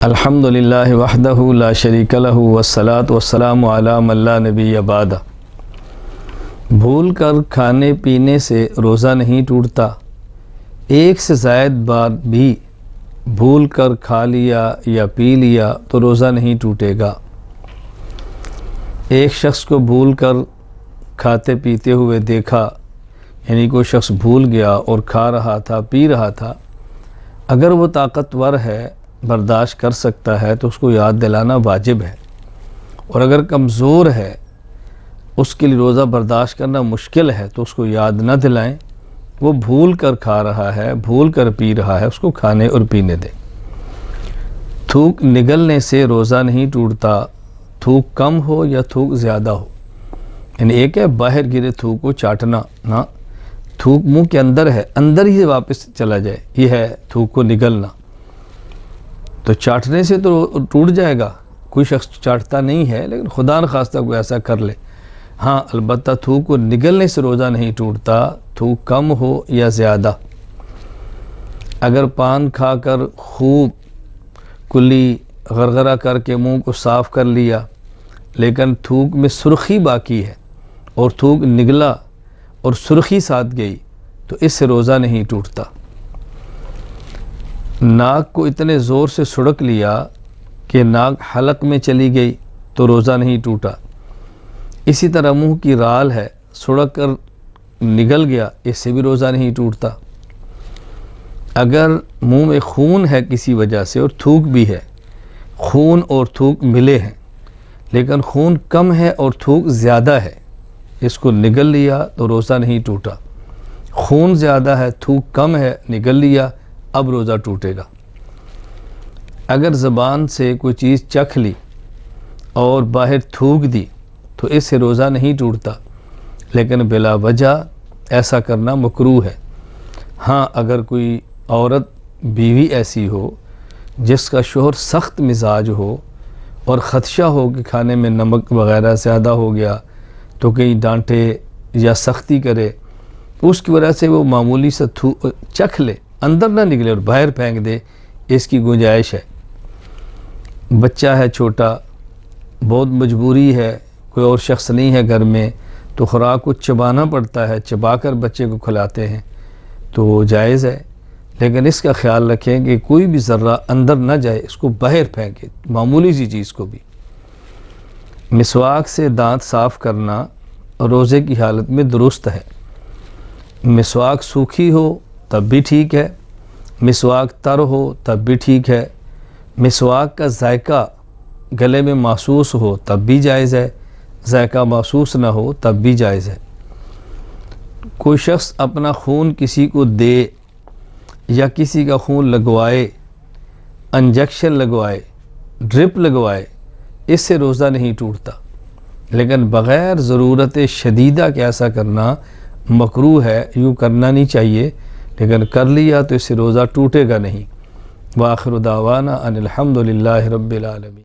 الحمدللہ وحدہ لا شریک لہ والصلاۃ والسلام علی من لا نبی بعدہ۔ بھول کر کھانے پینے سے روزہ نہیں ٹوٹتا، ایک سے زائد بار بھی بھول کر کھا لیا یا پی لیا تو روزہ نہیں ٹوٹے گا۔ ایک شخص کو بھول کر کھاتے پیتے ہوئے دیکھا، یعنی کوئی شخص بھول گیا اور کھا رہا تھا پی رہا تھا، اگر وہ طاقتور ہے، برداشت کر سکتا ہے تو اس کو یاد دلانا واجب ہے، اور اگر کمزور ہے، اس کے لیے روزہ برداشت کرنا مشکل ہے تو اس کو یاد نہ دلائیں۔ وہ بھول کر کھا رہا ہے، بھول کر پی رہا ہے، اس کو کھانے اور پینے دیں۔ تھوک نگلنے سے روزہ نہیں ٹوٹتا، تھوک کم ہو یا تھوک زیادہ ہو، یعنی ایک ہے باہر گرے تھوک کو چاٹنا، نہ تھوک منہ کے اندر ہے، اندر ہی واپس چلا جائے، یہ ہے تھوک کو نگلنا۔ تو چاٹنے سے تو ٹوٹ جائے گا، کوئی شخص چاٹتا نہیں ہے، لیکن خدا نخواستہ کوئی ایسا کر لے، ہاں البتہ تھوک کو نگلنے سے روزہ نہیں ٹوٹتا، تھوک کم ہو یا زیادہ۔ اگر پان کھا کر خوب کلی غرغرہ کر کے منہ کو صاف کر لیا، لیکن تھوک میں سرخی باقی ہے اور تھوک نگلا اور سرخی ساتھ گئی تو اس سے روزہ نہیں ٹوٹتا۔ ناک کو اتنے زور سے سڑک لیا کہ ناک حلق میں چلی گئی تو روزہ نہیں ٹوٹا۔ اسی طرح منہ کی رال ہے، سڑک کر نگل گیا، اس سے بھی روزہ نہیں ٹوٹتا۔ اگر منہ میں خون ہے کسی وجہ سے اور تھوک بھی ہے، خون اور تھوک ملے ہیں، لیکن خون کم ہے اور تھوک زیادہ ہے، اس کو نگل لیا تو روزہ نہیں ٹوٹا۔ خون زیادہ ہے، تھوک کم ہے، نگل لیا، اب روزہ ٹوٹے گا۔ اگر زبان سے کوئی چیز چکھ لی اور باہر تھوک دی تو اس سے روزہ نہیں ٹوٹتا، لیکن بلا وجہ ایسا کرنا مکروہ ہے۔ ہاں اگر کوئی عورت بیوی ایسی ہو جس کا شوہر سخت مزاج ہو اور خدشہ ہو کہ کھانے میں نمک وغیرہ زیادہ ہو گیا تو کہیں ڈانٹے یا سختی کرے، اس کی وجہ سے وہ معمولی سا چکھ لے، اندر نہ نکلے اور باہر پھینک دے، اس کی گنجائش ہے۔ بچہ ہے چھوٹا، بہت مجبوری ہے، کوئی اور شخص نہیں ہے گھر میں تو خوراک کو چبانا پڑتا ہے، چبا کر بچے کو کھلاتے ہیں تو وہ جائز ہے، لیکن اس کا خیال رکھیں کہ کوئی بھی ذرہ اندر نہ جائے، اس کو باہر پھینکے، معمولی سی چیز کو بھی۔ مسواک سے دانت صاف کرنا روزے کی حالت میں درست ہے۔ مسواک سوکھی ہو تب بھی ٹھیک ہے، مسواک تر ہو تب بھی ٹھیک ہے، مسواک کا ذائقہ گلے میں محسوس ہو تب بھی جائز ہے، ذائقہ محسوس نہ ہو تب بھی جائز ہے۔ کوئی شخص اپنا خون کسی کو دے یا کسی کا خون لگوائے، انجیکشن لگوائے، ڈرپ لگوائے، اس سے روزہ نہیں ٹوٹتا، لیکن بغیر ضرورت شدیدہ کے ایسا کرنا مکروہ ہے، یوں کرنا نہیں چاہیے، لیکن کر لیا تو اس سے روزہ ٹوٹے گا نہیں۔ وآخر دعوانا ان الحمدللہ رب العالمین۔